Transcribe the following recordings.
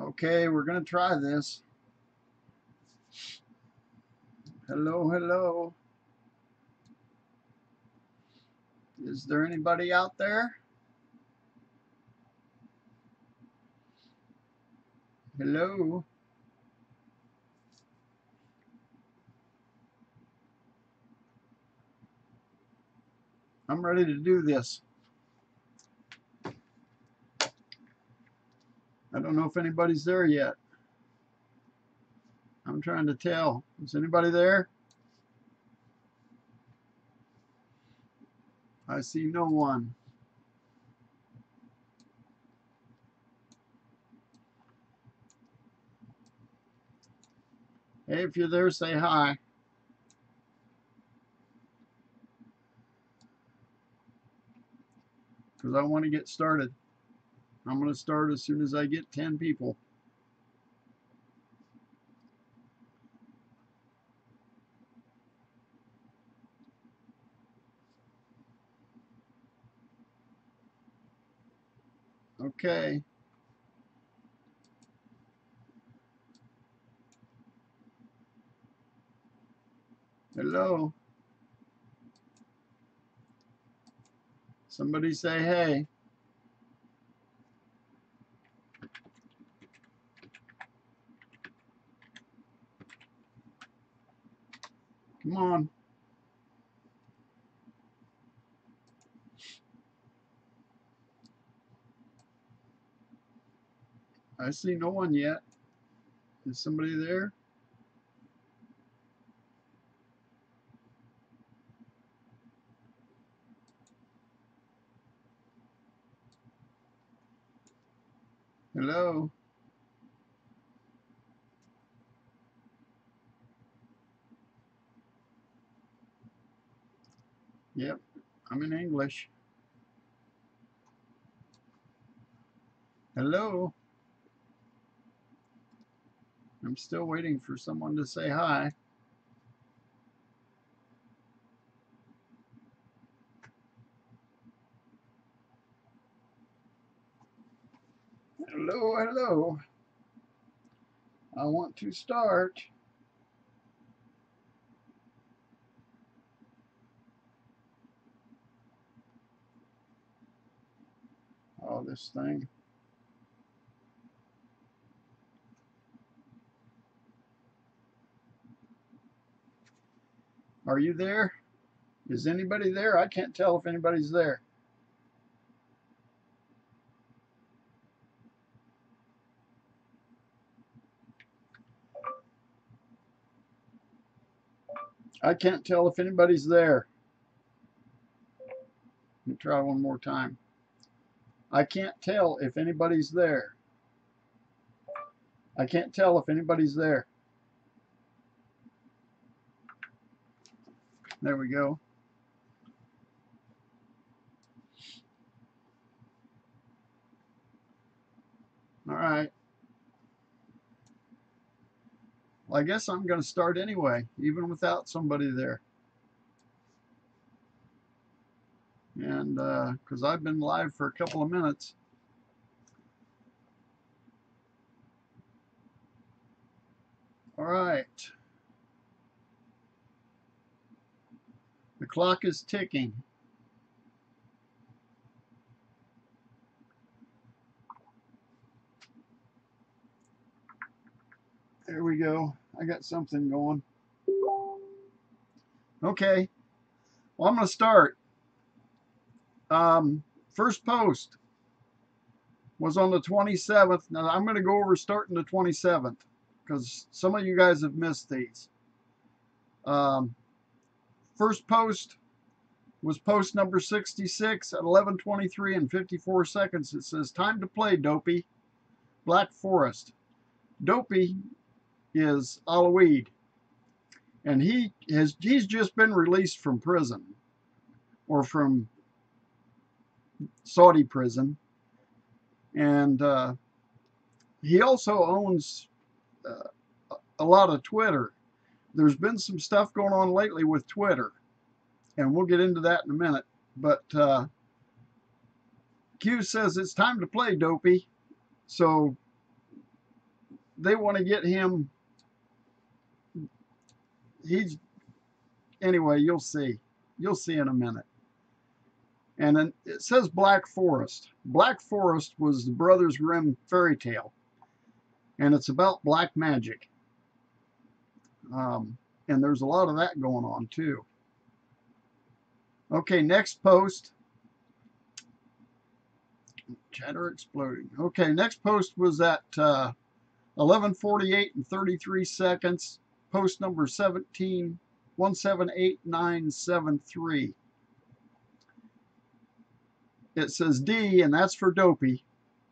Okay, we're going to try this. Hello, hello. Is there anybody out there? Hello? I'm ready to do this. I don't know if anybody's there yet. I'm trying to tell. Is anybody there? I see no one. Hey, if you're there, say hi. Because I want to get started. I'm going to start as soon as I get 10 people. Okay. Hello. Somebody say hey. Come on. I see no one yet. Is somebody there? Hello? Yep, I'm in English. Hello? I'm still waiting for someone to say hi. Hello, hello. I want to start. Oh, this thing. Are you there? Is anybody there? I can't tell if anybody's there. I can't tell if anybody's there. Let me try one more time. I can't tell if anybody's there. I can't tell if anybody's there. There we go. All right. Well, I guess I'm going to start anyway, even without somebody there. And because I've been live for a couple of minutes. All right. The clock is ticking. There we go. I got something going. Okay. Well, I'm going to start. First post was on the 27th. Now, I'm going to go over starting the 27th because some of you guys have missed these. First post was post number 66 at 11:23 and 54 seconds. It says, "Time to play, Dopey." Black Forest. Dopey is Alaweed, and he's just been released from prison, or from Saudi prison, and he also owns a lot of Twitter. There's been some stuff going on lately with Twitter, and we'll get into that in a minute. But Q says it's time to play, Dopey. So they want to get him. He's anyway. You'll see. You'll see in a minute. And then it says Black Forest. Black Forest was the Brothers Grimm fairy tale, and it's about black magic. And there's a lot of that going on too. Okay, next post. Chatter exploding. Okay, next post was at 11:48 and 33 seconds. Post number 17178973. It says D, and that's for Dopey.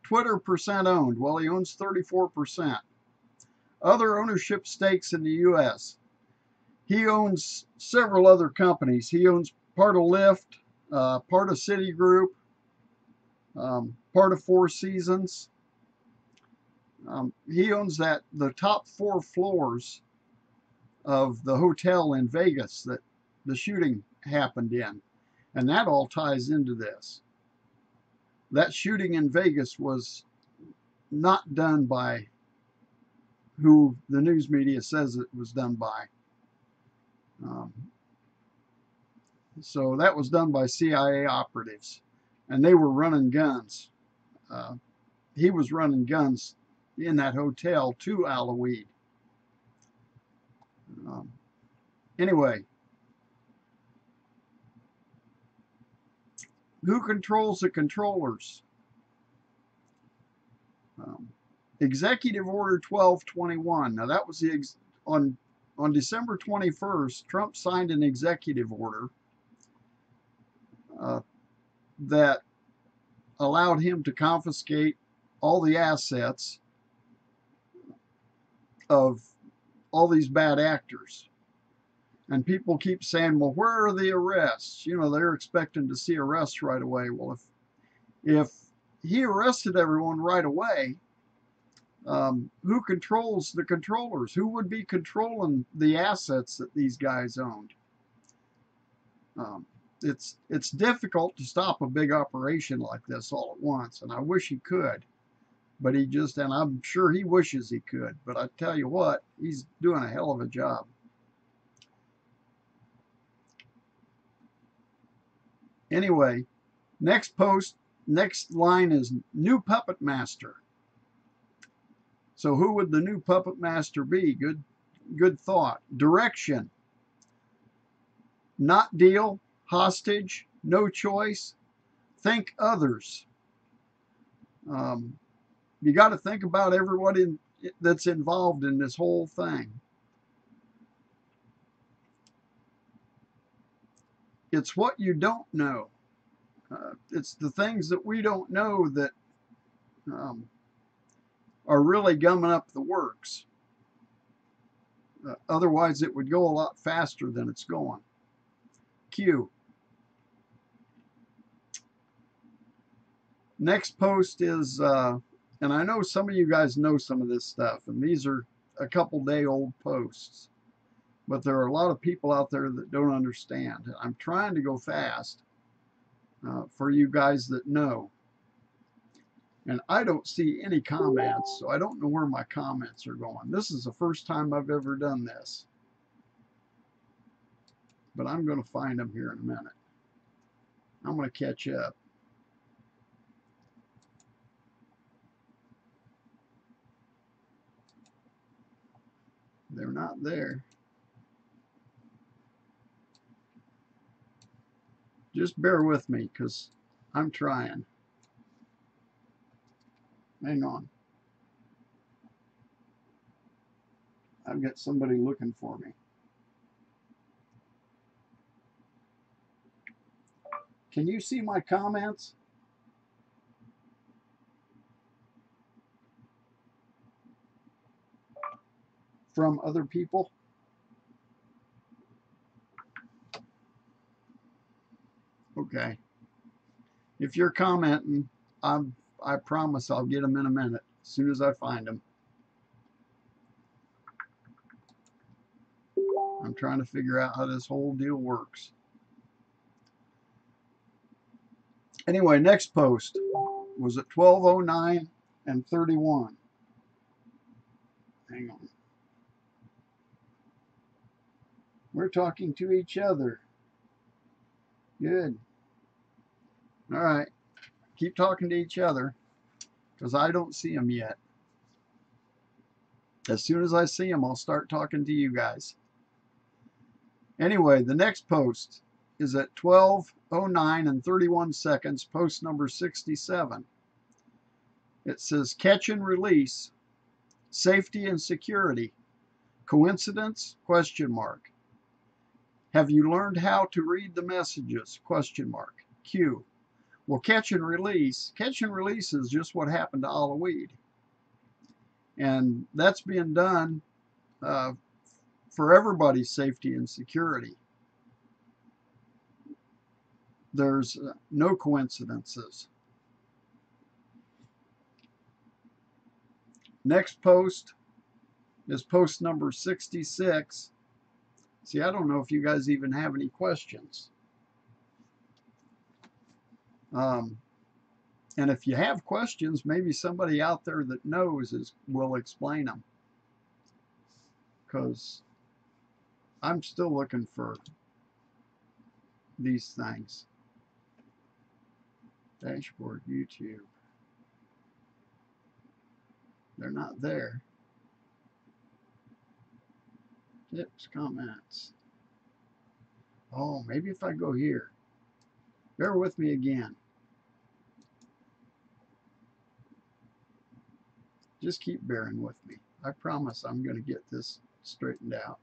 Twitter percent owned. Well, he owns 34%. Other ownership stakes in the U.S. He owns several other companies. He owns part of Lyft, part of Citigroup, part of Four Seasons. He owns the top 4 floors of the hotel in Vegas that the shooting happened in. And that all ties into this. That shooting in Vegas was not done by who the news media says it was done by. So that was done by CIA operatives, and they were running guns. He was running guns in that hotel to Alaweed. Anyway, who controls the controllers? Executive Order 1221. Now that was on December 21st, Trump signed an executive order that allowed him to confiscate all the assets of all these bad actors. And people keep saying, well, where are the arrests? You know, they're expecting to see arrests right away. Well, if he arrested everyone right away, who controls the controllers? Who would be controlling the assets that these guys owned? It's difficult to stop a big operation like this all at once, and I wish he could. But he just, and I'm sure he wishes he could, but I tell you what, he's doing a hell of a job. Anyway, next line is new puppet master. So who would the new puppet master be? Good thought. Direction. Not deal. Hostage. No choice. Think others. You got to think about everybody that's involved in this whole thing. It's what you don't know. It's the things that we don't know that are really gumming up the works. Otherwise, it would go a lot faster than it's going. Q. Next post is, and I know some of you guys know some of this stuff, and these are a couple-day-old posts, but there are a lot of people out there that don't understand. I'm trying to go fast for you guys that know. And I don't see any comments, so I don't know where my comments are going. This is the first time I've ever done this. But I'm going to find them here in a minute. I'm going to catch up. They're not there. Just bear with me, because I'm trying. Hang on. I've got somebody looking for me. Can you see my comments? From other people? Okay. If you're commenting, I promise I'll get them in a minute, as soon as I find them. I'm trying to figure out how this whole deal works. Anyway, next post was at 12:09 and 31. Hang on. We're talking to each other. Good. All right. Keep talking to each other because I don't see them yet. As soon as I see them, I'll start talking to you guys. Anyway, the next post is at 12:09 and 31 seconds, post number 67. It says, catch and release, safety and security. Coincidence? Question mark. Have you learned how to read the messages? Question mark. Q. Well, catch and release is just what happened to Olive Weed. And that's being done for everybody's safety and security. There's no coincidences. Next post is post number 66. See, I don't know if you guys even have any questions. And if you have questions, maybe somebody out there that knows will explain them. Because I'm still looking for these things. Dashboard, YouTube. They're not there. Tips, comments. Oh, maybe if I go here. Bear with me again. Just keep bearing with me. I promise I'm going to get this straightened out.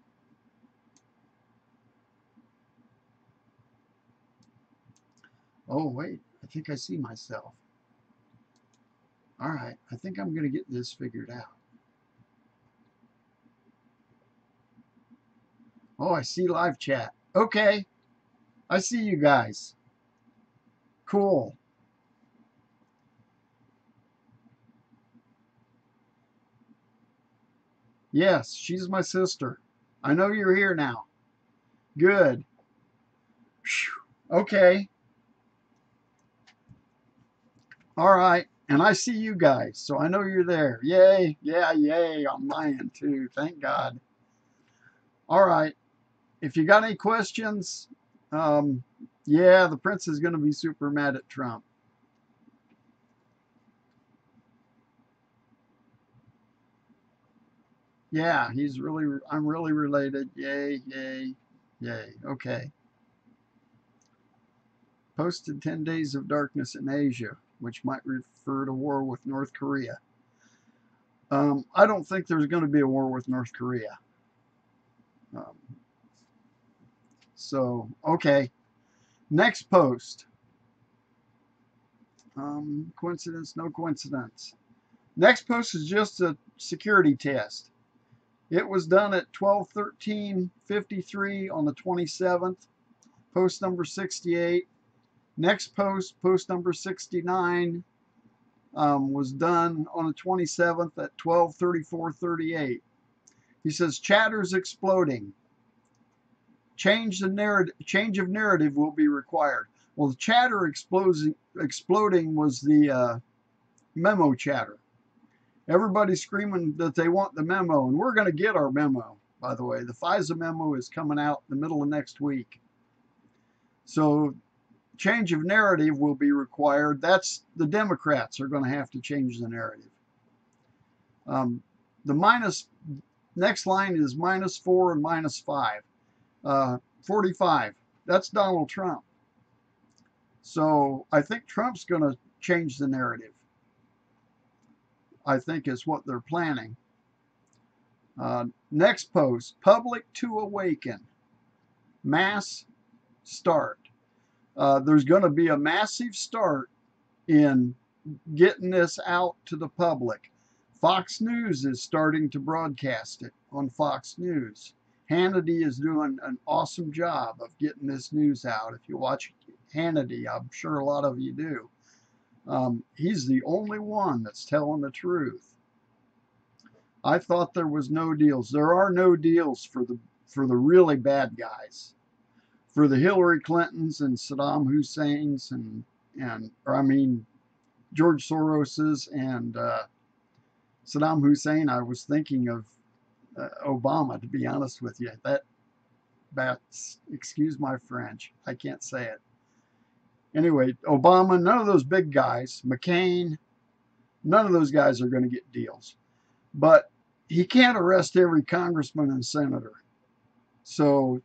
Oh, wait. I think I see myself. All right. I think I'm going to get this figured out. Oh, I see live chat. Okay. I see you guys. Cool. Yes, she's my sister. I know you're here now. Good. Okay. All right. And I see you guys, so I know you're there. Yay. Yeah, yay on my end too. Thank God. All right. If you got any questions, yeah, the prince is going to be super mad at Trump. Yeah, I'm really related. Yay, yay, yay. Okay. Posted 10 days of darkness in Asia, which might refer to war with North Korea. I don't think there's going to be a war with North Korea. So, okay. Next post. Coincidence, no coincidence. Next post is just a security test. It was done at 12/13/53 on the 27th. Post number 68. Next post, post number 69, was done on the 27th at 12/34/38. He says, chatter's exploding. Change of narrative will be required. Well, the chatter exploding was the memo chatter. Everybody's screaming that they want the memo, and we're going to get our memo, by the way. The FISA memo is coming out in the middle of next week. So change of narrative will be required. That's the Democrats are going to have to change the narrative. The next line is -4 and -5. 45. That's Donald Trump. So I think Trump's going to change the narrative. I think is what they're planning. Next post, public to awaken. Mass start. There's going to be a massive start in getting this out to the public. Fox News is starting to broadcast it on Fox News. Hannity is doing an awesome job of getting this news out. If you watch Hannity, I'm sure a lot of you do. He's the only one that's telling the truth. I thought there was no deals. There are no deals for the really bad guys. For the Hillary Clintons and Saddam Hussein's George Soros's and Saddam Hussein, I was thinking of Obama, to be honest with you. That's, excuse my French, I can't say it. Anyway, Obama, none of those big guys, McCain, none of those guys are going to get deals. But he can't arrest every congressman and senator. So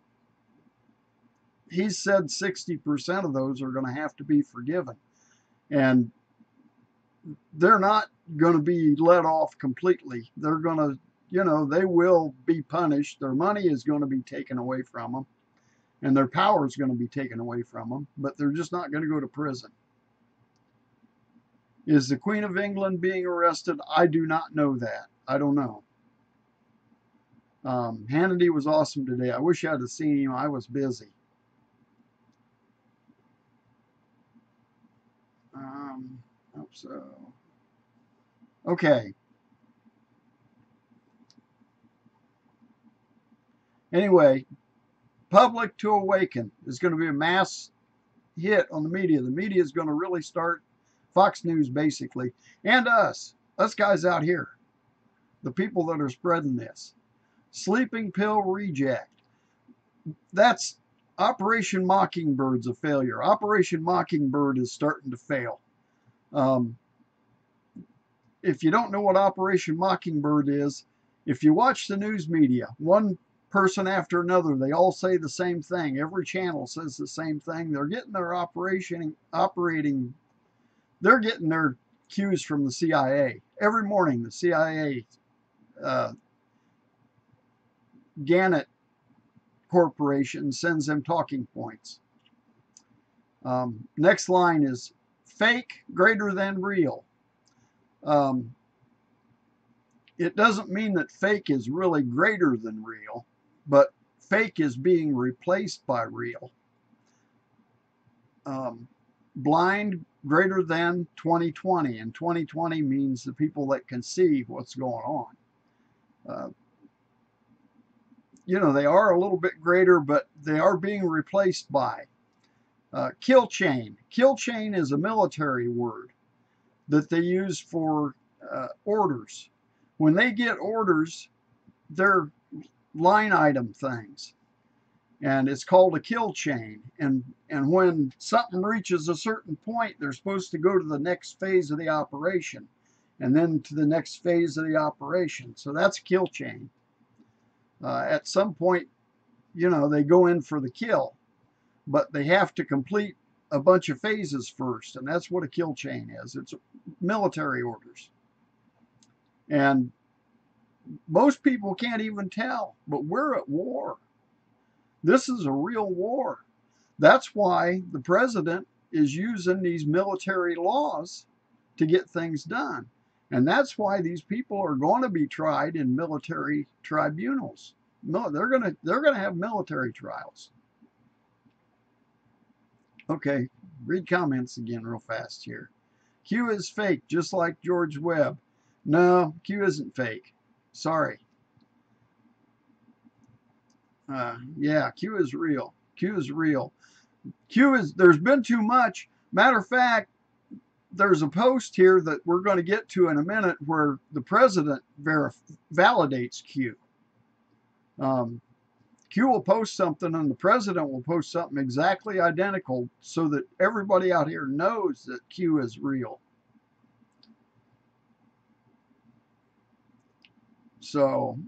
he said 60% of those are going to have to be forgiven. And they're not going to be let off completely. They're going to, they will be punished. Their money is going to be taken away from them. And their power is going to be taken away from them. But they're just not going to go to prison. Is the Queen of England being arrested? I do not know that. I don't know. Hannity was awesome today. I wish I had seen him. I was busy. Hope so. Okay. Anyway, Public to Awaken is going to be a mass hit on the media. The media is going to really start, Fox News basically, and us guys out here, the people that are spreading this. Sleeping pill reject. That's Operation Mockingbird's a failure. Operation Mockingbird is starting to fail. If you don't know what Operation Mockingbird is, if you watch the news media, one person after another, they all say the same thing. Every channel says the same thing. They're getting their they're getting their cues from the CIA. Every morning, the CIA, Gannett Corporation sends them talking points. Next line is fake greater than real. It doesn't mean that fake is really greater than real, but fake is being replaced by real. Blind greater than 2020, and 2020 means the people that can see what's going on. They are a little bit greater, but they are being replaced by. Kill chain. Kill chain is a military word that they use for orders. When they get orders, they're line item things. And it's called a kill chain. And when something reaches a certain point, they're supposed to go to the next phase of the operation. And then to the next phase of the operation. So that's a kill chain. At some point, they go in for the kill. But they have to complete a bunch of phases first. And that's what a kill chain is. It's military orders. And most people can't even tell. But we're at war. This is a real war. That's why the president is using these military laws to get things done. And that's why these people are going to be tried in military tribunals. No, they're going to have military trials. Okay, read comments again real fast here. Q is fake, just like George Webb. No, Q isn't fake. Sorry. Yeah, Q is real. Q is real. There's been too much. Matter of fact, there's a post here that we're going to get to in a minute where the president validates Q. Q will post something and the president will post something exactly identical so that everybody out here knows that Q is real. So,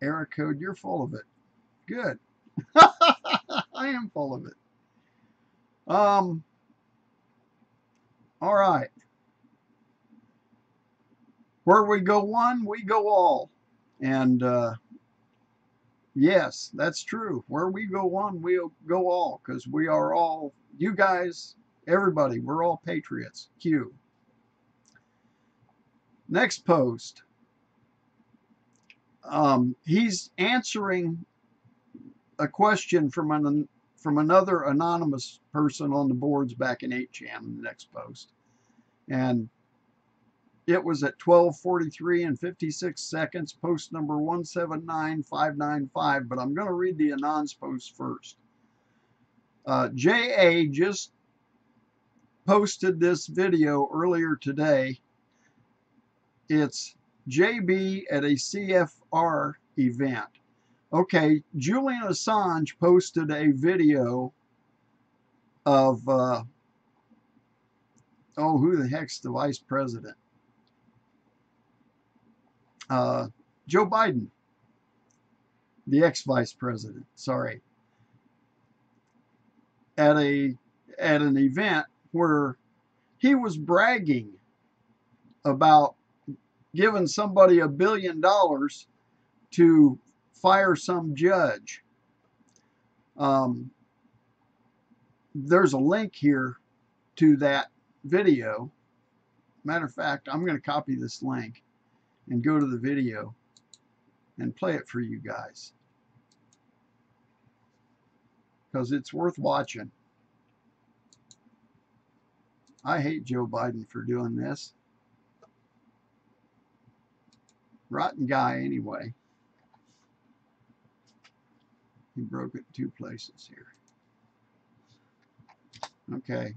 error code, you're full of it. Good. I am full of it. All right. Where we go one, we go all. And yes, that's true. Where we go one, we'll go all, because we are all, you guys, everybody, we're all patriots. Q. Next post. He's answering a question from another anonymous person on the boards back in 8chan in the next post. And it was at 12:43 and 56 seconds, post number 179595, but I'm going to read the anon's post first. JA just posted this video earlier today. It's JB at a CFR event. Okay, Julian Assange posted a video of, oh, who the heck's the vice president? Joe Biden, the ex-vice president, sorry, at an event where he was bragging about giving somebody $1 billion to fire some judge. There's a link here to that video. Matter of fact, I'm going to copy this link and go to the video and play it for you guys, because it's worth watching. I hate Joe Biden for doing this. Rotten guy anyway. He broke it 2 places here. Okay,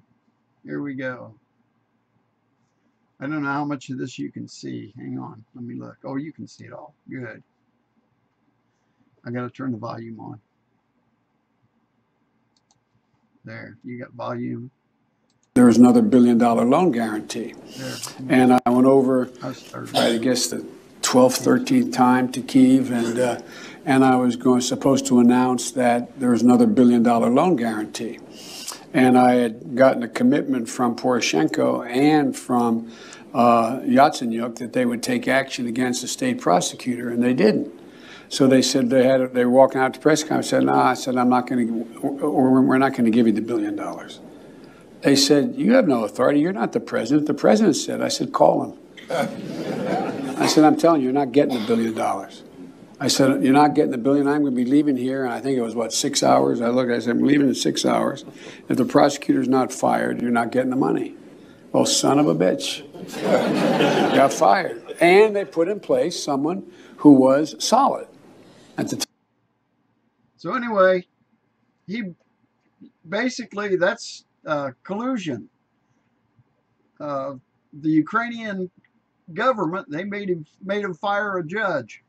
here we go. I don't know how much of this you can see. Hang on, let me look. Oh, you can see it all. Good. I got to turn the volume on. There, you got volume. There was another $1 billion loan guarantee. There. And I went over, I guess, the 12th, 13th time to Kyiv, and I was supposed to announce that there was another $1 billion loan guarantee. And I had gotten a commitment from Poroshenko and from Yatsenyuk that they would take action against the state prosecutor, and they didn't. So they said they were walking out to press conference. I said, no, I said, I'm not going to, or we're not going to give you the $1 billion. They said, you have no authority. You're not the president. The president said. I said, call him. I said, I'm telling you, you're not getting the $1 billion. I said, you're not getting the $1 billion. I'm going to be leaving here. And I think it was, what, 6 hours? I looked, I said, I'm leaving in 6 hours. If the prosecutor's not fired, you're not getting the money. Well, son of a bitch. Got fired. And they put in place someone who was solid at the time. So anyway, he basically, that's collusion. The Ukrainian government, they made him fire a judge.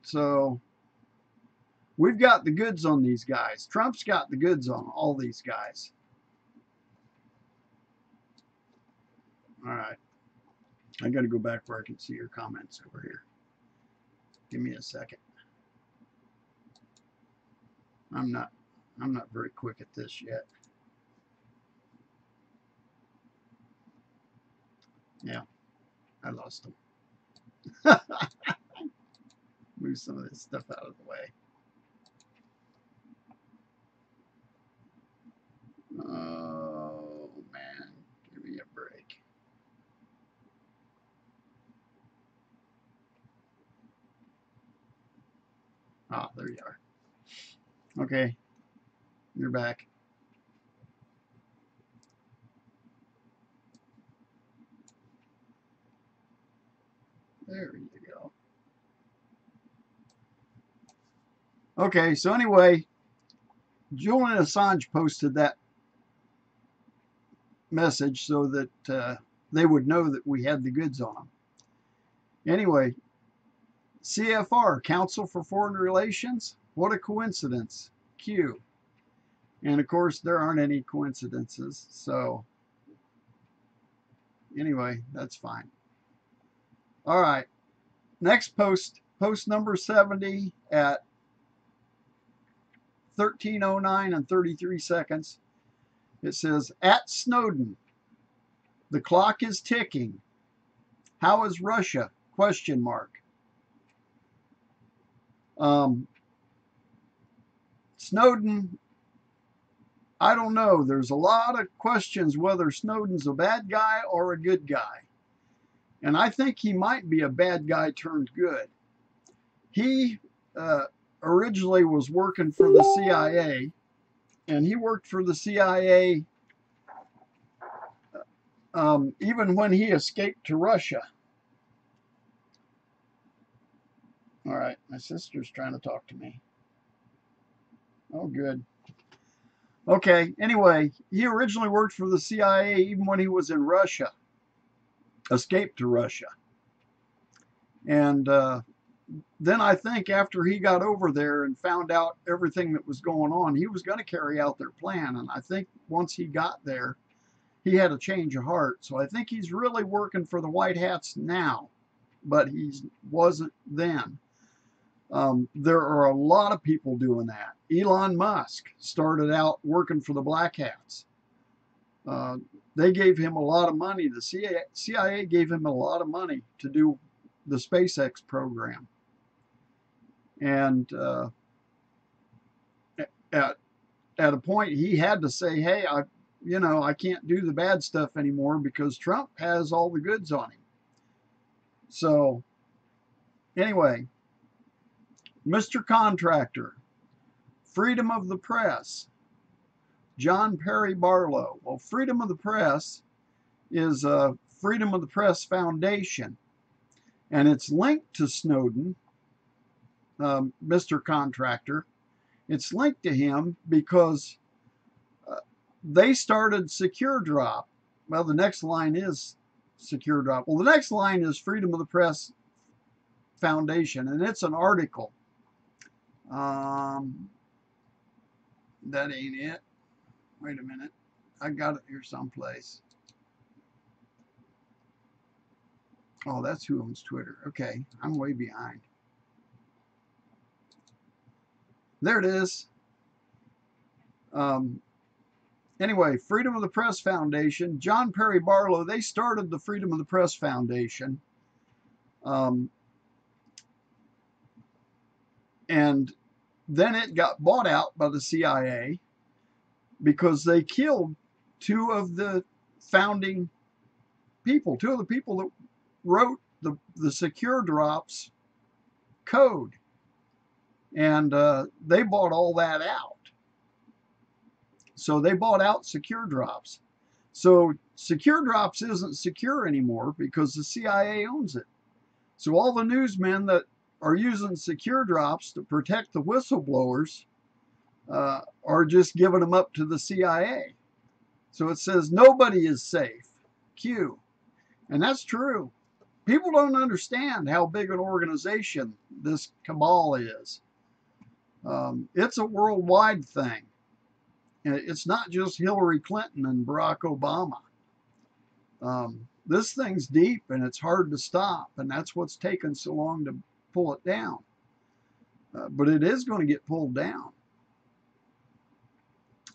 So we've got the goods on these guys. Trump's got the goods on all these guys. All right. I got to go back where I can see your comments over here. Give me a second. I'm not very quick at this yet. Yeah, I lost them. Move some of this stuff out of the way. Oh, man. Give me a break. Ah, there you are. Okay. You're back. There you go. Okay, so anyway, Julian Assange posted that message so that they would know that we had the goods on them. Anyway, CFR, Council for Foreign Relations, what a coincidence. Q. And of course, there aren't any coincidences, so anyway, that's fine. All right, next post number 70 at 13:09 and 33 seconds. It says, at Snowden, the clock is ticking. How is Russia? Question mark. Snowden, I don't know. There's a lot of questions whether Snowden's a bad guy or a good guy. And I think he might be a bad guy turned good. He originally was working for the CIA, and he worked for the CIA even when he escaped to Russia. All right, my sister's trying to talk to me. Oh, good. Okay, anyway, he originally worked for the CIA even when he was in Russia, escaped to Russia. And then I think after he got over there and found out everything that was going on, he was going to carry out their plan. And I think once he got there, he had a change of heart. So I think he's really working for the White Hats now, but he wasn't then. There are a lot of people doing that. Elon Musk started out working for the Black Hats. They gave him a lot of money. The CIA gave him a lot of money to do the SpaceX program. And at a point, he had to say, "Hey, I can't do the bad stuff anymore because Trump has all the goods on him." So, anyway, Mr. Contractor, freedom of the press, John Perry Barlow. Well, freedom of the press is Freedom of the Press Foundation, and it's linked to Snowden, Mr. Contractor. It's linked to him because they started Secure Drop. Well, the next line is Secure Drop. Well, the next line is Freedom of the Press Foundation, and it's an article. That ain't it. Wait a minute. I got it here someplace. Oh, that's who owns Twitter. Okay, I'm way behind. There it is. Anyway, Freedom of the Press Foundation, John Perry Barlow, they started the Freedom of the Press Foundation. And then it got bought out by the CIA because they killed two of the founding people, two of the people that wrote the Secure Drops code. And they bought all that out. So they bought out Secure Drops. So Secure Drops isn't secure anymore because the CIA owns it. So all the newsmen that are using Secure Drops to protect the whistleblowers are just giving them up to the CIA. So it says nobody is safe. Q. And that's true. People don't understand how big an organization this cabal is. It's a worldwide thing. It's not just Hillary Clinton and Barack Obama. This thing's deep and it's hard to stop, and that's what's taken so long to pull it down. But it is going to get pulled down.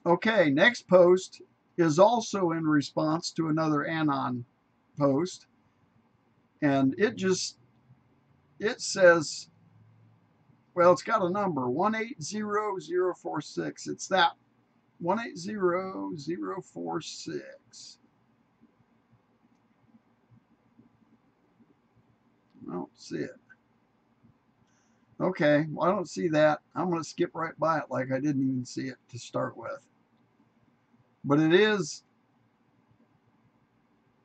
Okay, next post is also in response to another Anon post, and it says, well, it's got a number, 180046. It's that 180046. I don't see it. Okay, well, I don't see that. I'm going to skip right by it like I didn't even see it to start with. But it is,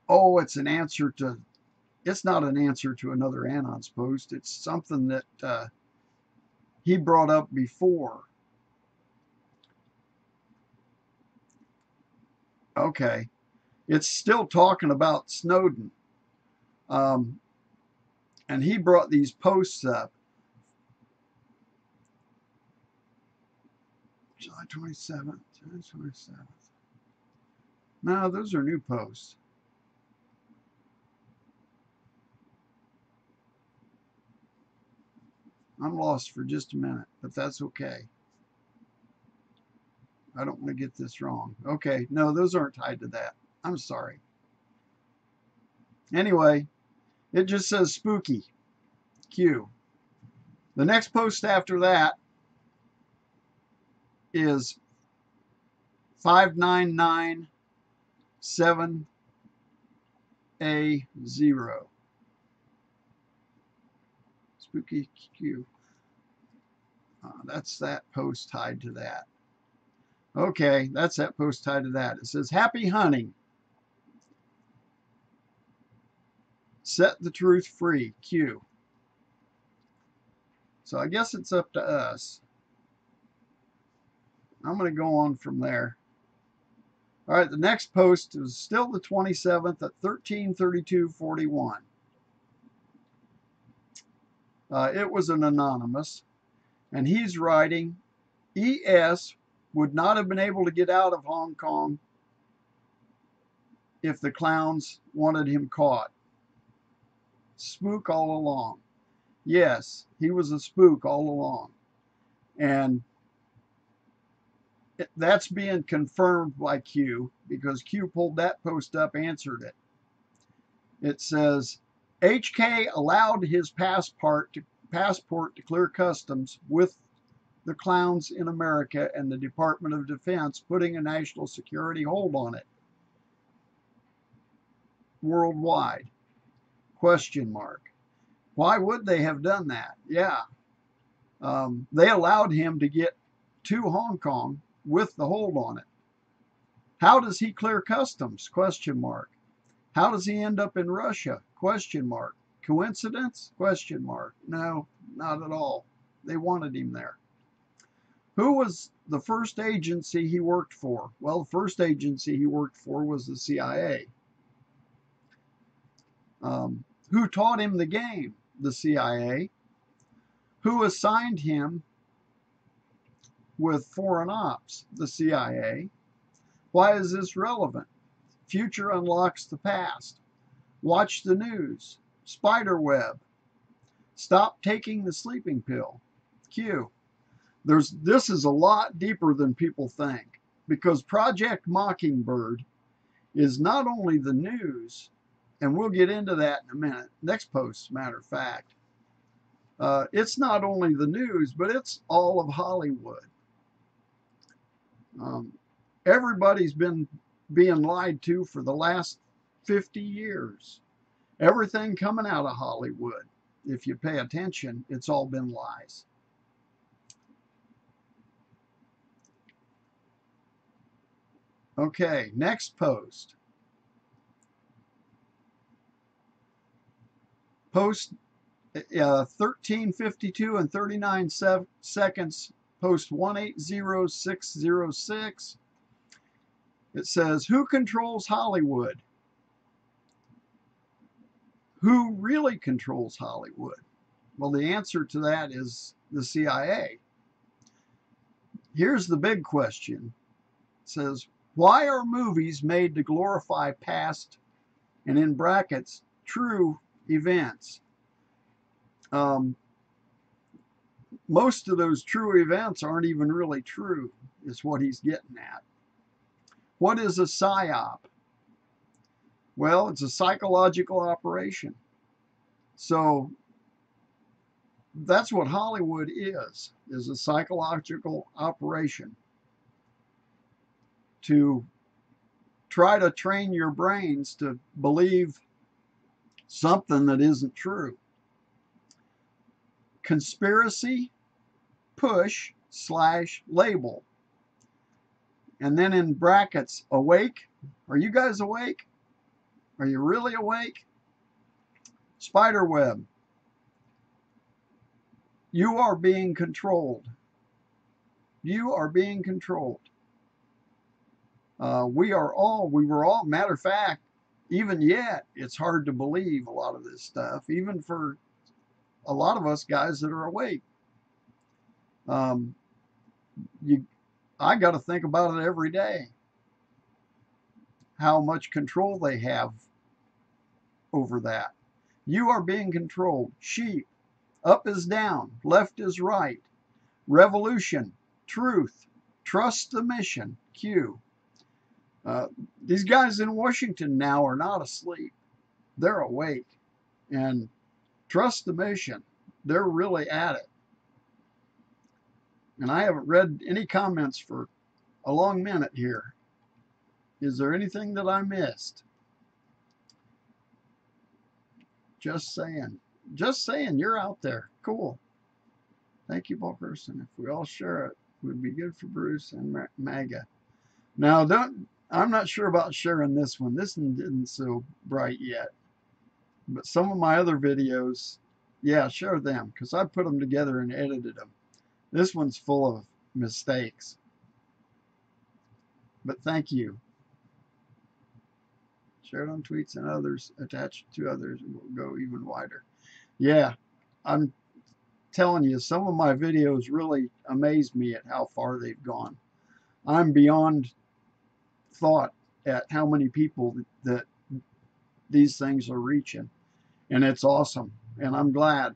oh, it's an answer to, it's not an answer to another Anon's post. It's something that he brought up before. Okay, it's still talking about Snowden. And he brought these posts up. July 27th, July 27th. No, those are new posts. I'm lost for just a minute, but that's okay. I don't want to get this wrong. Okay, no, those aren't tied to that. I'm sorry. Anyway, it just says spooky. Q. The next post after that is 5997A0. Spooky Q. That's that post tied to that. Okay, that's that post tied to that. It says, happy hunting. Set the truth free. Q. So I guess it's up to us. I'm going to go on from there. All right, the next post is still the 27th at 13:32:41. It was an anonymous, and he's writing, ES would not have been able to get out of Hong Kong if the clowns wanted him caught. Spook all along. Yes, he was a spook all along. And that's being confirmed by Q, because Q pulled that post up, answered it. It says, HK allowed his passport to clear customs with the clowns in America and the Department of Defense putting a national security hold on it worldwide. Question mark. Why would they have done that? Yeah. They allowed him to get to Hong Kong with the hold on it. How does he clear customs? Question mark. How does he end up in Russia? Question mark. Coincidence? Question mark. No, not at all. They wanted him there. Who was the first agency he worked for? Well, the first agency he worked for was the CIA. Who taught him the game? The CIA. Who assigned him with foreign ops? The CIA. Why is this relevant? Future unlocks the past. Watch the news. Spiderweb. Stop taking the sleeping pill. Q. This is a lot deeper than people think, because Project Mockingbird is not only the news, and we'll get into that in a minute. Next post, matter of fact. It's not only the news, but it's all of Hollywood. Everybody's been being lied to for the last 50 years. Everything coming out of Hollywood, if you pay attention, it's all been lies. Okay, next post. Post 13:52 and 39 seconds, post 180606. It says, who controls Hollywood? Who really controls Hollywood? Well, the answer to that is the CIA. Here's the big question. It says, why are movies made to glorify past, and in brackets, true events? Most of those true events aren't even really true, is what he's getting at. What is a PSYOP? Well, it's a psychological operation. So that's what Hollywood is a psychological operation to try to train your brains to believe something that isn't true. Conspiracy, push, / label. And then in brackets, awake. Are you guys awake? Are you really awake? Spiderweb. You are being controlled. You are being controlled. We were all, matter of fact, even yet, it's hard to believe a lot of this stuff, even for a lot of us guys that are awake. I got to think about it every day, how much control they have over that. You are being controlled. Sheep. Up is down. Left is right. Revolution. Truth. Trust the mission. Q. These guys in Washington now are not asleep. They're awake. And trust the mission. They're really at it. And I haven't read any comments for a long minute here. Is there anything that I missed? Just saying. Just saying, you're out there. Cool. Thank you, Paul Person. If we all share it, it would be good for Bruce and MAGA. Now, I'm not sure about sharing this one. This one didn't so bright yet. But some of my other videos, yeah, share them, because I put them together and edited them. This one's full of mistakes. but thank you. Shared on tweets and others, attached to others, will go even wider. Yeah, I'm telling you, some of my videos really amaze me at how far they've gone. I'm beyond thought at how many people that these things are reaching. And it's awesome. And I'm glad,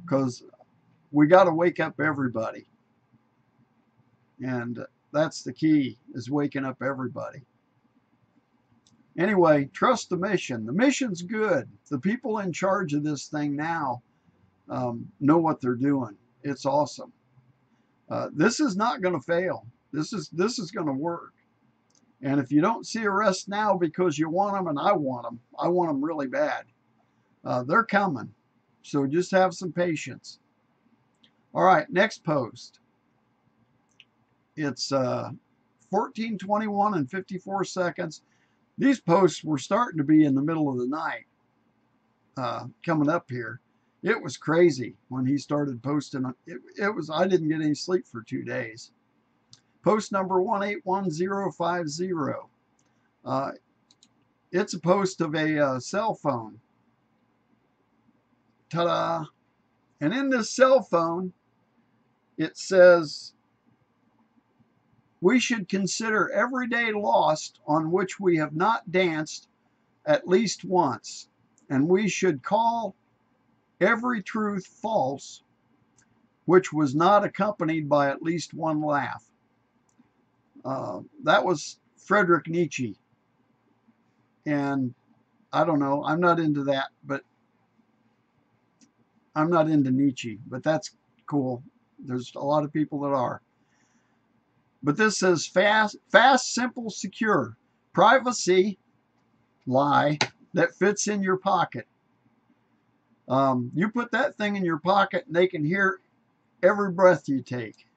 because we got to wake up everybody. And that's the key, is waking up everybody. Anyway, trust the mission. The mission's good. The people in charge of this thing now know what they're doing. It's awesome. This is not going to fail. This is going to work. And if you don't see arrests now because you want them, and I want them really bad, they're coming. So just have some patience. All right, next post. It's 14:21 and 54 seconds. These posts were starting to be in the middle of the night coming up here. It was crazy when he started posting. It was, I didn't get any sleep for 2 days. Post number 181050. It's a post of a cell phone. Ta-da! And in this cell phone, it says, we should consider every day lost on which we have not danced at least once, and we should call every truth false which was not accompanied by at least one laugh. That was Friedrich Nietzsche. And I don't know, I'm not into that, but I'm not into Nietzsche, but that's cool. There's a lot of people that are. But this says fast, simple, secure. Privacy, lie, that fits in your pocket. You put that thing in your pocket and they can hear every breath you take.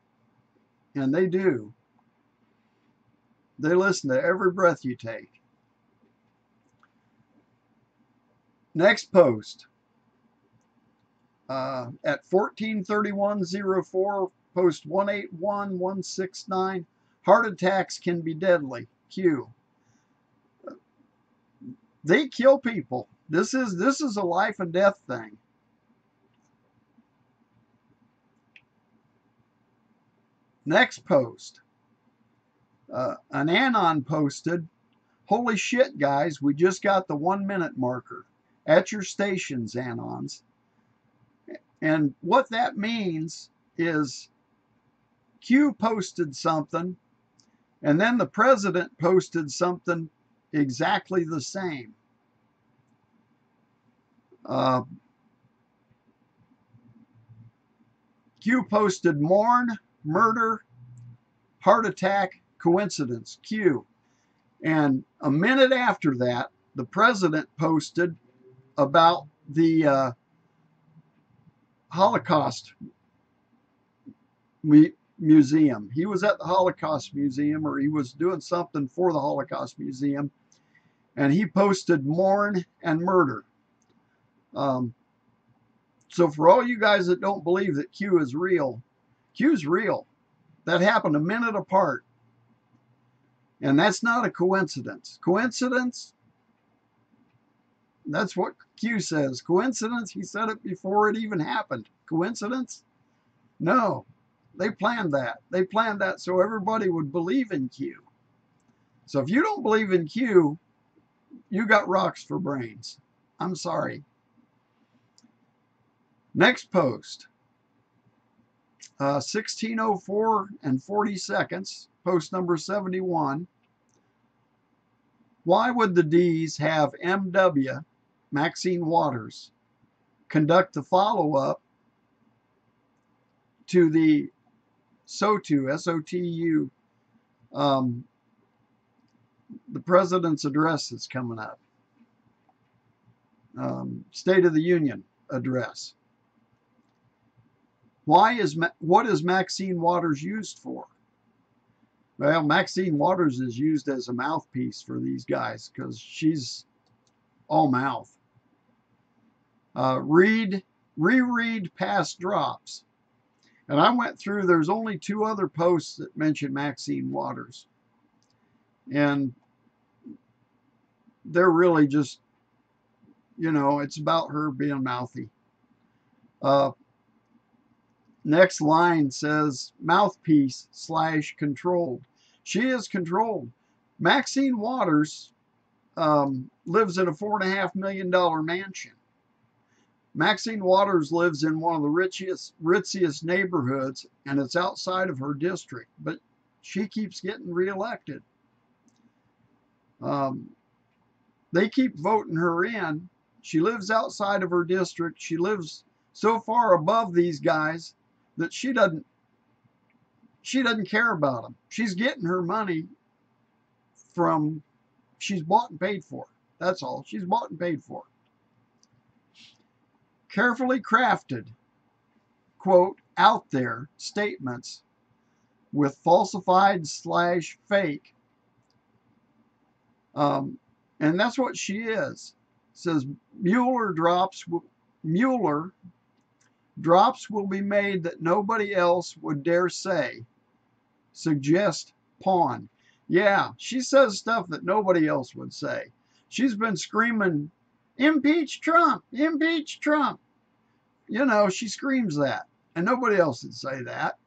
And they do. They listen to every breath you take. Next post. At 14:31:04, post 181169. Heart attacks can be deadly. Q. They kill people. This is a life and death thing. Next post. An Anon posted, holy shit, guys, we just got the 1 minute marker at your stations, Anons. And what that means is Q posted something, and then the president posted something exactly the same. Q posted mourn, murder, heart attack, coincidence, Q. And a minute after that, the president posted about the Holocaust Museum. He was at the Holocaust Museum, or he was doing something for the Holocaust Museum, and he posted mourn and murder. So for all you guys that don't believe that Q is real, Q's real. That happened a minute apart. And that's not a coincidence. Coincidence? That's what Q says. Coincidence? He said it before it even happened. Coincidence? No. They planned that. They planned that so everybody would believe in Q. So if you don't believe in Q, you got rocks for brains. I'm sorry. Next post. 16:04 and 40 seconds. Post number 71. Why would the D's have MW, Maxine Waters, conduct the follow-up to the SOTU, S-O-T-U, the president's address that's coming up, State of the Union address? What is Maxine Waters used for? Well, Maxine Waters is used as a mouthpiece for these guys because she's all mouth. Reread past drops. And I went through, there's only 2 other posts that mention Maxine Waters. And they're really just, you know, it's about her being mouthy. Next line says mouthpiece / controlled. She is controlled. Maxine Waters lives in a $4.5 million mansion. Maxine Waters lives in one of the ritziest neighborhoods, and it's outside of her district, but she keeps getting reelected. They keep voting her in. She lives outside of her district. She lives so far above these guys that she doesn't care about them. She's getting her money from, she's bought and paid for. That's all. She's bought and paid for. Carefully crafted, quote, out there statements with falsified / fake. And that's what she is. It says Mueller drops will be made that nobody else would dare say. Suggest pawn. Yeah, she says stuff that nobody else would say. She's been screaming, impeach Trump, impeach Trump. You know, she screams that, and nobody else would say that.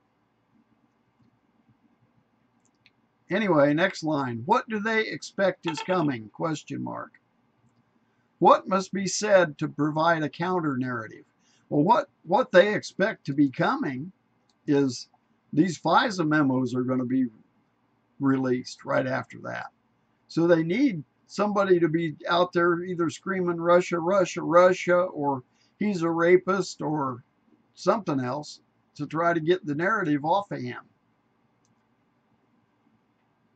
Anyway, next line. What do they expect is coming? Question mark. What must be said to provide a counter narrative? Well, what they expect to be coming is these FISA memos are going to be released right after that. So they need somebody to be out there either screaming Russia, Russia, Russia, or he's a rapist or something else to try to get the narrative off of him.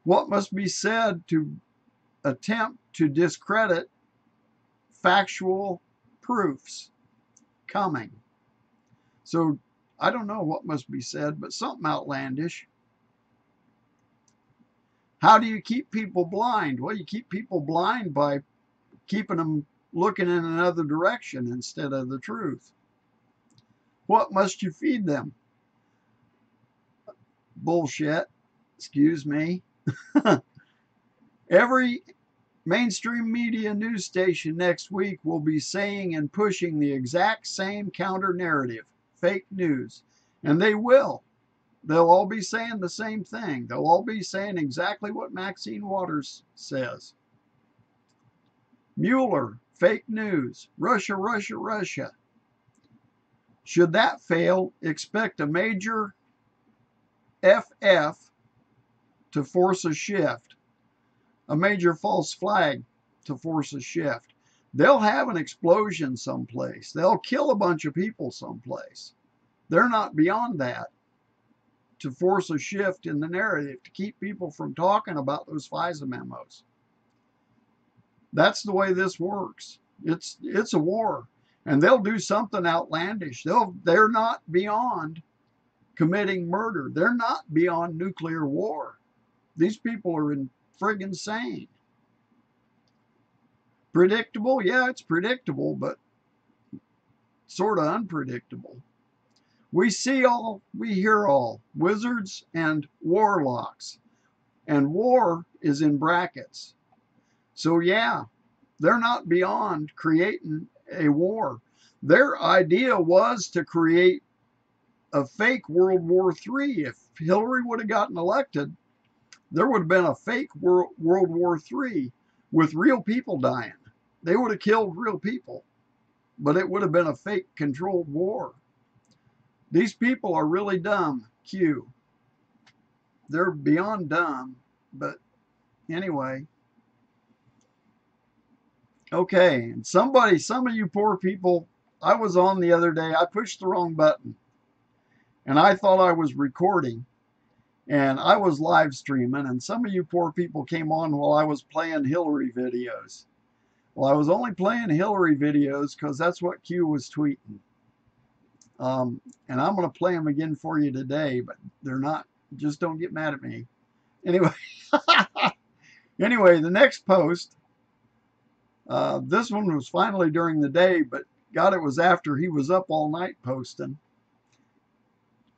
What must be said to attempt to discredit factual proofs coming? So I don't know what must be said, but something outlandish. How do you keep people blind? Well, you keep people blind by keeping them looking in another direction instead of the truth. What must you feed them? Bullshit. Excuse me. Every mainstream media news station next week will be saying and pushing the exact same counter narrative, fake news. And they will. They'll all be saying the same thing. They'll all be saying exactly what Maxine Waters says. Mueller, fake news. Russia, Russia, Russia. Should that fail, expect a major FF to force a shift. A major false flag to force a shift. They'll have an explosion someplace. They'll kill a bunch of people someplace. They're not beyond that to force a shift in the narrative, to keep people from talking about those FISA memos. That's the way this works. It's a war, and they'll do something outlandish. They're not beyond committing murder. They're not beyond nuclear war. These people are friggin' sane. Predictable? Yeah, it's predictable, but sort of unpredictable. We see all, we hear all. Wizards and warlocks. And war is in brackets. So yeah, they're not beyond creating a war. Their idea was to create a fake World War III. If Hillary would have gotten elected, there would have been a fake World War III with real people dying. They would have killed real people, but it would have been a fake controlled war. These people are really dumb, Q. They're beyond dumb, but anyway. Okay, and some of you poor people, I was on the other day, I pushed the wrong button, and I thought I was recording, and I was live streaming, and some of you poor people came on while I was playing Hillary videos. Well, I was only playing Hillary videos because that's what Q was tweeting. And I'm going to play them again for you today, but they're not, just don't get mad at me. Anyway, anyway, the next post, this one was finally during the day, but God, it was after he was up all night posting.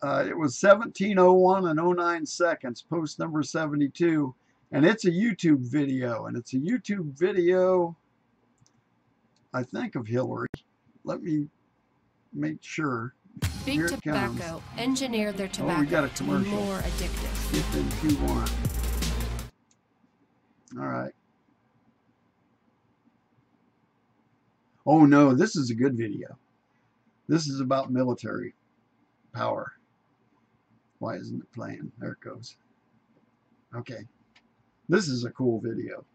It was 17:01 and 09 seconds, post number 72. And it's a YouTube video, and it's a YouTube video, I think, of Hillary. Let me make sure. Big Tobacco engineered their tobacco to be more addictive. Get in Q1. All right. Oh no, this is a good video. This is about military power. Why isn't it playing? There it goes. Okay. This is a cool video.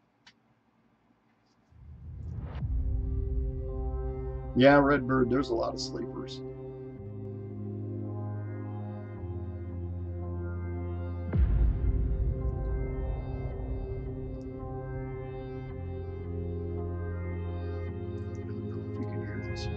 Yeah, Redbird, there's a lot of sleepers. I don't know if you can hear this.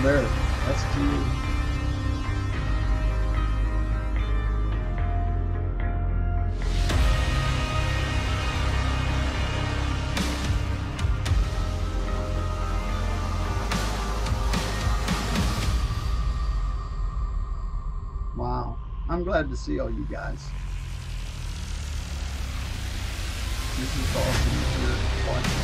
There, that's cute. Wow, I'm glad to see all you guys. This is awesome that you're watching.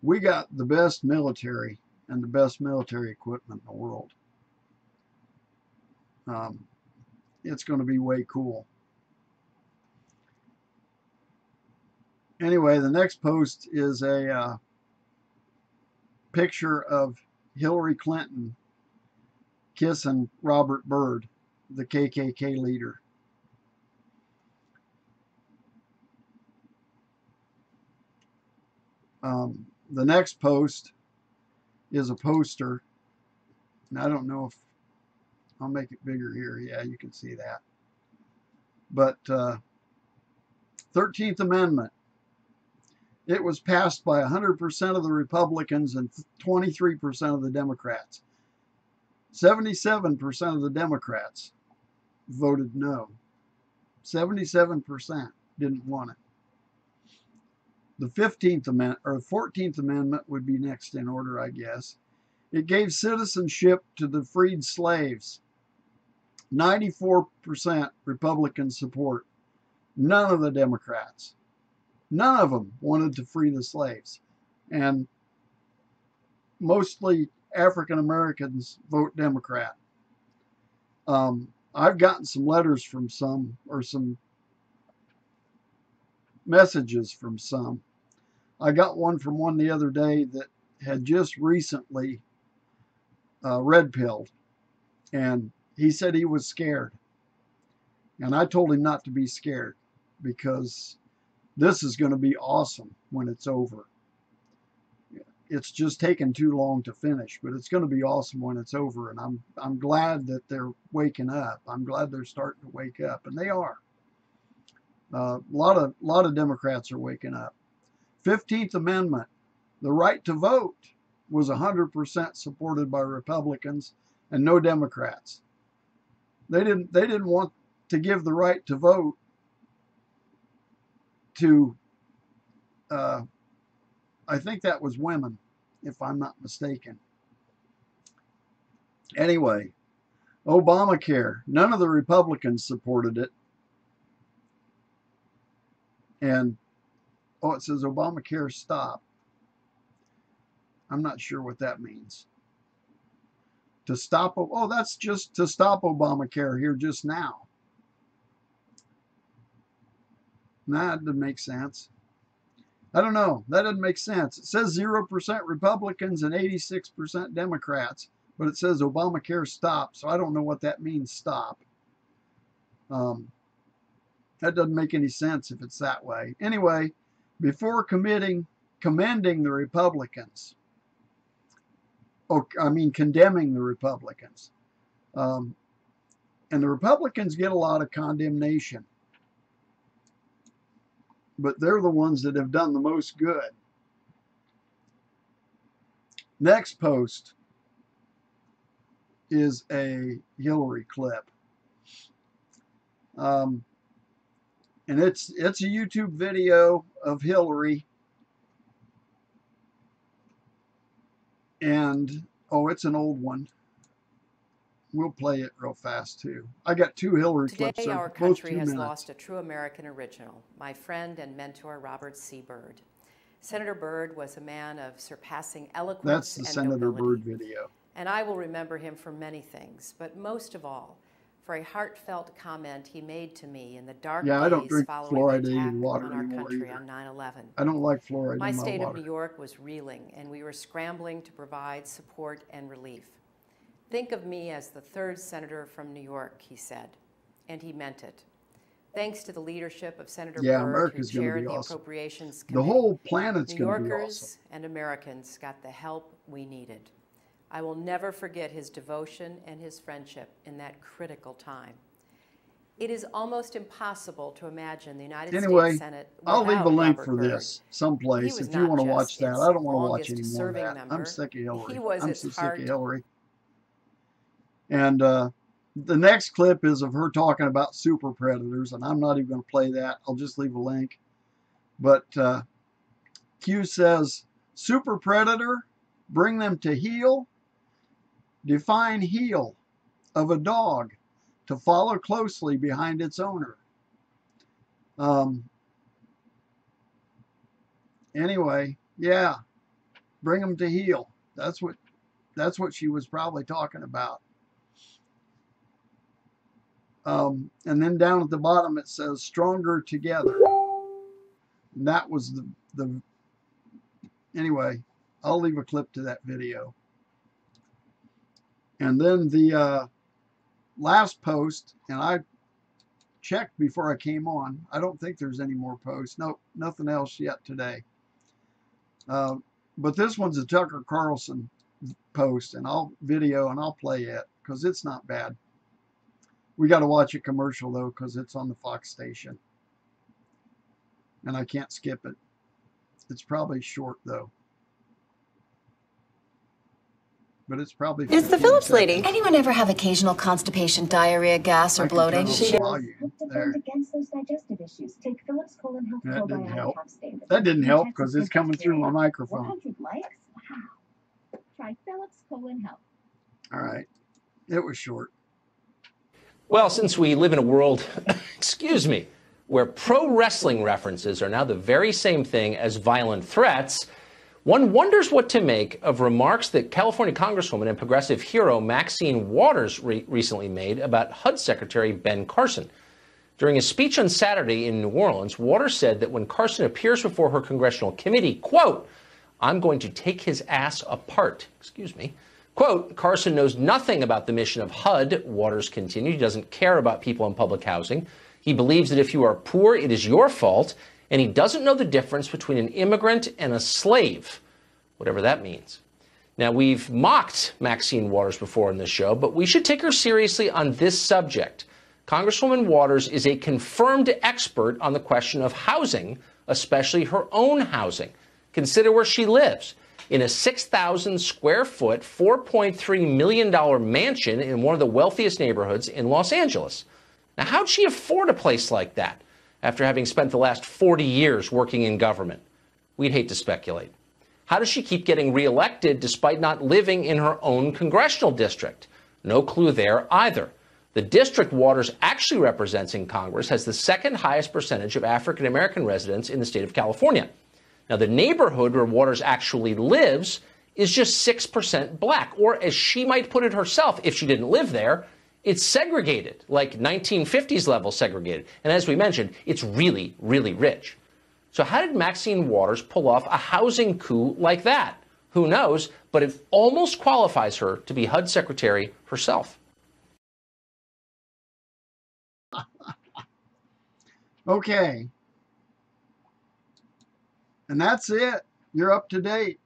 We got the best military and the best military equipment in the world. It's going to be way cool. Anyway, the next post is a picture of Hillary Clinton kissing Robert Byrd, the KKK leader. The next post is a poster, and I don't know if I'll make it bigger here. Yeah, you can see that. But 13th Amendment. It was passed by 100% of the Republicans and 23% of the Democrats. 77% of the Democrats voted no. 77% didn't want it. The 15th Amendment, or 14th Amendment would be next in order, I guess. It gave citizenship to the freed slaves. 94% Republican support. None of the Democrats. None of them wanted to free the slaves. And mostly African Americans vote Democrat. I've gotten some letters from some, or some messages from some. I got one from one the other day that had just recently red-pilled, and he said he was scared. And I told him not to be scared, because this is going to be awesome when it's over. It's just taken too long to finish, but it's going to be awesome when it's over. And I'm glad that they're waking up. I'm glad they're starting to wake up, and they are. A lot of Democrats are waking up. 15th Amendment, the right to vote, was 100% supported by Republicans and no Democrats. They didn't want to give the right to vote to I think that was women, if I'm not mistaken. Anyway, Obamacare, none of the Republicans supported it. And, oh, it says Obamacare stop. I'm not sure what that means. To stop, oh, that's just to stop Obamacare here just now. Nah, that doesn't make sense. I don't know. That doesn't make sense. It says 0% Republicans and 86% Democrats, but it says Obamacare stop, so I don't know what that means, stop. That doesn't make any sense if it's that way. Anyway, before commending the Republicans, condemning the Republicans, and the Republicans get a lot of condemnation, but they're the ones that have done the most good. Next post is a Hillary clip. And it's a YouTube video of Hillary. And, oh, it's an old one. We'll play it real fast, too. I got two Hillary clips. Today, our country has lost a true American original, my friend and mentor, Robert C. Byrd. Senator Byrd was a man of surpassing eloquence and nobility. That's the Senator Byrd video. And I will remember him for many things, but most of all, for a heartfelt comment he made to me in the dark days following the attack on our country on 9/11. I don't like fluoride in my water. My state of New York was reeling, and we were scrambling to provide support and relief. Think of me as the third senator from New York, he said, and he meant it. Thanks to the leadership of Senator Byrd, who chaired the Appropriations Committee, the whole planet's New going to be awesome. Yorkers and Americans got the help we needed. I will never forget his devotion and his friendship in that critical time. It is almost impossible to imagine the United States Senate without I'll leave a link for Byrd. this someplace if you want to watch that. I don't want to watch any more of that. I'm sick of Hillary. I'm so sick of Hillary. And the next clip is of her talking about super predators, and I'm not even going to play that. I'll just leave a link. But Q says, super predator, bring them to heel. Define heel of a dog to follow closely behind its owner. Anyway, yeah, bring them to heel. That's what she was probably talking about. And then down at the bottom it says stronger together. And that was the anyway, I'll leave a clip to that video. And then the last post, and I checked before I came on. I don't think there's any more posts. Nope, nothing else yet today. But this one's a Tucker Carlson post, and I'll play it because it's not bad. We got to watch a commercial though because it's on the Fox station, and I can't skip it. It's probably short though. But it's probably It's the Phillips lady. Anyone ever have occasional constipation, diarrhea, gas, or bloating? Against those digestive issues. Take Phillips Colon Health Probiotic Capstan. That didn't help because it's coming through my microphone. 100 likes? Wow. Try Phillips Colon Health. All right. It was short. Well, since we live in a world, excuse me, where pro wrestling references are now the very same thing as violent threats, one wonders what to make of remarks that California Congresswoman and progressive hero Maxine Waters recently made about HUD Secretary Ben Carson. During a speech on Saturday in New Orleans, Waters said that when Carson appears before her congressional committee, quote, I'm going to take his ass apart, excuse me, Quote, Carson knows nothing about the mission of HUD, Waters continued. He doesn't care about people in public housing. He believes that if you are poor, it is your fault. And he doesn't know the difference between an immigrant and a slave, whatever that means. Now, we've mocked Maxine Waters before in this show, but we should take her seriously on this subject. Congresswoman Waters is a confirmed expert on the question of housing, especially her own housing. Consider where she lives. In a 6,000 square foot, $4.3 million mansion in one of the wealthiest neighborhoods in Los Angeles. Now, how'd she afford a place like that after having spent the last 40 years working in government? We'd hate to speculate. How does she keep getting reelected despite not living in her own congressional district? No clue there either. The district Waters actually represents in Congress has the second highest percentage of African-American residents in the state of California. Now, the neighborhood where Waters actually lives is just 6% black, or as she might put it herself, if she didn't live there, it's segregated, like 1950s level segregated. And as we mentioned, it's really, really rich. So how did Maxine Waters pull off a housing coup like that? Who knows, but it almost qualifies her to be HUD secretary herself. Okay. And that's it. You're up to date.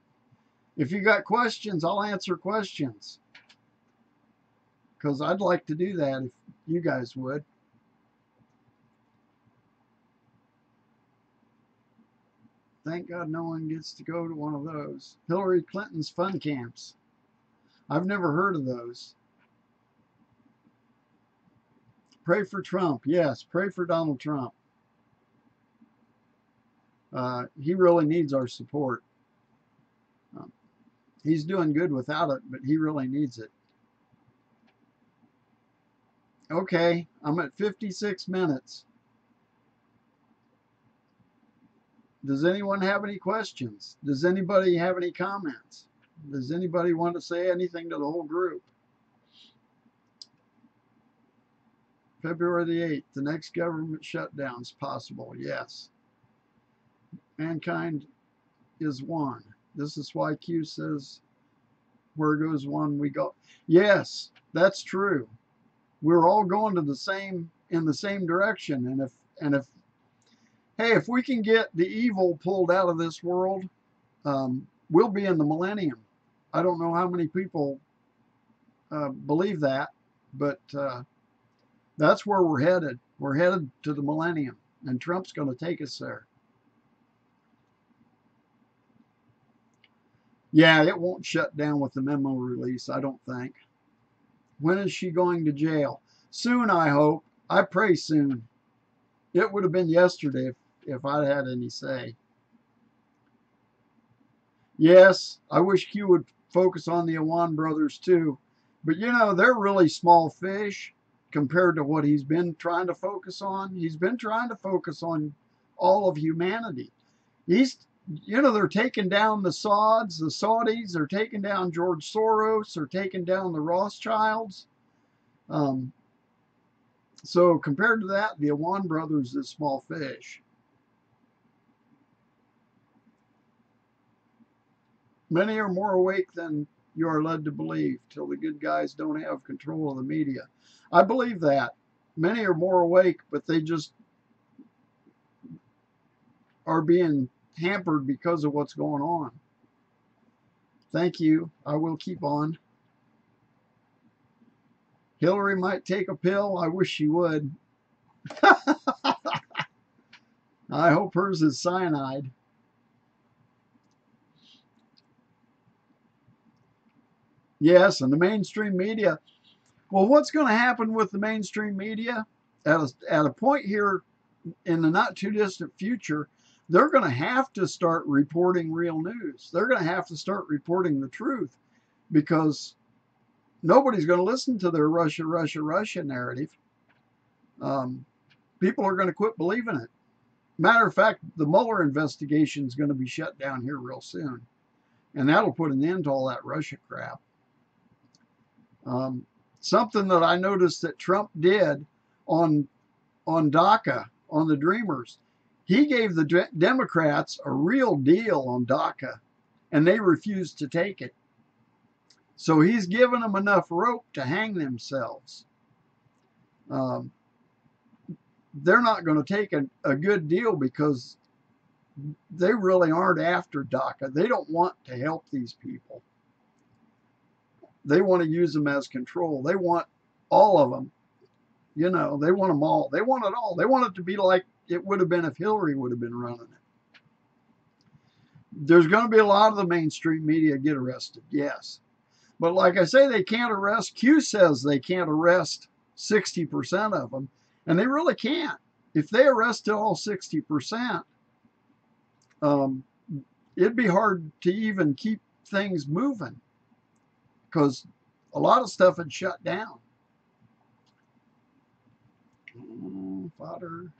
If you got questions, I'll answer questions. Because I'd like to do that if you guys would. Thank God no one gets to go to one of those. Hillary Clinton's fun camps. I've never heard of those. Pray for Trump. Yes, pray for Donald Trump. He really needs our support. He's doing good without it, but he really needs it. Okay, I'm at 56 minutes. Does anyone have any questions? Does anybody have any comments? Does anybody want to say anything to the whole group? February the 8th, the next government shutdown is possible. Yes. Mankind is one. This is why Q says, where goes one, we go. Yes, that's true. We're all going to in the same direction. Hey, if we can get the evil pulled out of this world, we'll be in the millennium. I don't know how many people believe that, but that's where we're headed. We're headed to the millennium, and Trump's going to take us there. Yeah, it won't shut down with the memo release, I don't think. When is she going to jail? Soon, I hope. I pray soon. It would have been yesterday if I'd had any say. Yes, I wish Q would focus on the Awan brothers too. But you know, they're really small fish compared to what he's been trying to focus on. He's been trying to focus on all of humanity. They're taking down the Saudis, they're taking down George Soros, they're taking down the Rothschilds. So compared to that, the Awan brothers is small fish. Many are more awake than you are led to believe, till the good guys don't have control of the media. I believe that. Many are more awake, but they just are being hampered because of what's going on. Thank you. I will keep on. Hillary might take a pill. I wish she would. I hope hers is cyanide. Yes, and the mainstream media. Well, what's going to happen with the mainstream media? At a point here in the not too distant future, they're going to have to start reporting real news. They're going to have to start reporting the truth, because nobody's going to listen to their Russia, Russia, Russia narrative. People are going to quit believing it. Matter of fact, the Mueller investigation is going to be shut down here real soon. And that'll put an end to all that Russia crap. Something that I noticed that Trump did on DACA, on the Dreamers, he gave the Democrats a real deal on DACA, and they refused to take it. So he's given them enough rope to hang themselves. They're not going to take a good deal because they really aren't after DACA. They don't want to help these people. They want to use them as control. They want all of them. You know, they want them all. They want it all. They want it to be like it would have been if Hillary would have been running it. There's going to be a lot of the mainstream media get arrested, yes. But like I say, they can't arrest. Q says they can't arrest 60% of them, and they really can't. If they arrested all 60%, it'd be hard to even keep things moving because a lot of stuff had shut down. Fodder.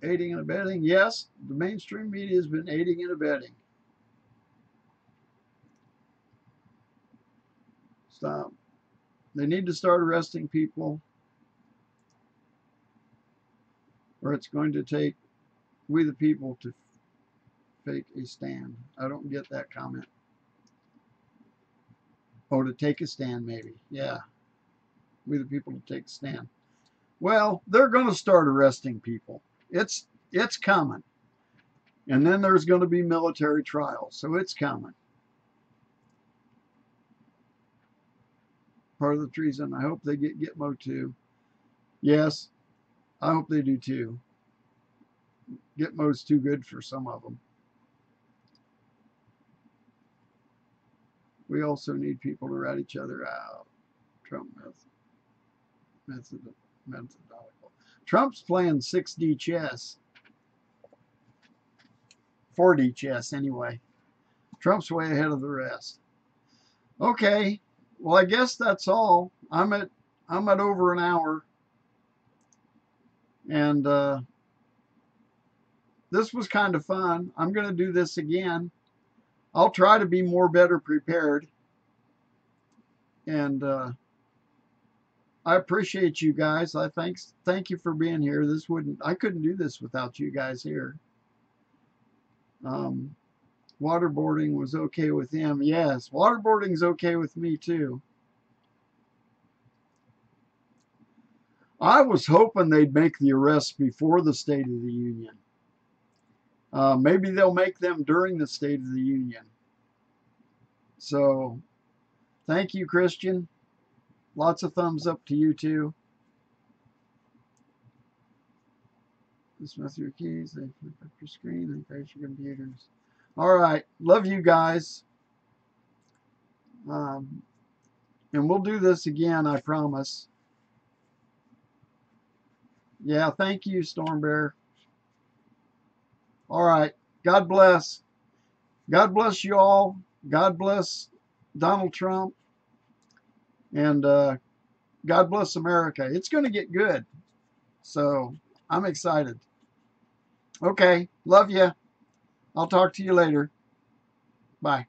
Aiding and abetting. Yes, the mainstream media has been aiding and abetting. Stop. They need to start arresting people, or it's going to take we the people to fake a stand. I don't get that comment. Oh, to take a stand, maybe. Yeah. We the people to take a stand. Well, they're going to start arresting people. It's coming. And then there's going to be military trials. So it's coming. Part of the treason. I hope they get Gitmo too. Yes, I hope they do too. Gitmo's too good for some of them. We also need people to rat each other out. Trump methodological. Trump's playing 6D chess. 4D chess anyway. Trump's way ahead of the rest. Okay, well I guess that's all. I'm at over an hour, and this was kind of fun. I'm going to do this again. I'll try to be better prepared, and I appreciate you guys. Thank you for being here. I couldn't do this without you guys here. Waterboarding was okay with him. Yes, waterboarding's okay with me too. I was hoping they'd make the arrests before the State of the Union. Maybe they'll make them during the State of the Union. So, thank you, Christian. Lots of thumbs up to you too. Dismiss your keys. They flip up your screen. They crash your computers. All right. Love you guys. And we'll do this again, I promise. Yeah, thank you, Storm Bear. All right. God bless. God bless you all. God bless Donald Trump. And God bless America. It's going to get good. So I'm excited. Okay. Love you. I'll talk to you later. Bye.